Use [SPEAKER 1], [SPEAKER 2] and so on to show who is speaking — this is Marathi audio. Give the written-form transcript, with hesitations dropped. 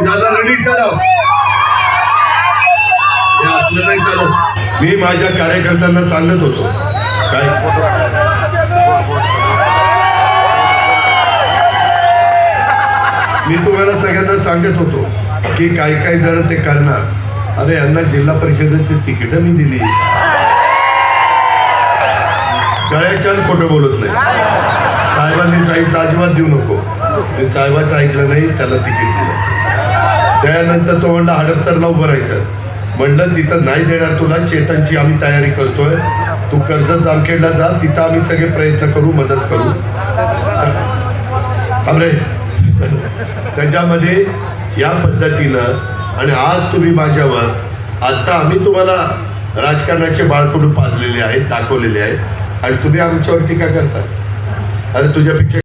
[SPEAKER 1] दादा रणित कराव हे आपलं नाही चालत. मी माझ्या कार्यकर्त्यांना सांगत होतो काय मी तुम्हाला सगळ्यांना सांगत होतो की काही काही जण ते करणार. अरे यांना जिल्हा परिषदेची तिकीट मी दिली, गळ्याच्यान खोटं बोलत नाही. साहेबांनी सांगितलं अजिबात देऊ नको, मी साहेबाचं ऐकलं नाही, त्याला तिकीट दिलं. त्यानंतर तो म्हणला हडपसरला उभं राहायचं. म्हणलं तिथं नाही देणार तुला, चेतनची आम्ही तयारी करतोय, तू कर्जत जामखेडला जा, तिथं आम्ही सगळे प्रयत्न करू, मदत करू. अरे त्याच्यामध्ये या पद्धतीनं आणि आज तुम्ही माझ्यावर, आता आम्ही तुम्हाला राजकारणाचे बाळकडू पाजलेले आहेत, दाखवलेले आहेत आणि तुम्ही आमच्यावर टीका करता. अरे तुझ्यापेक्षा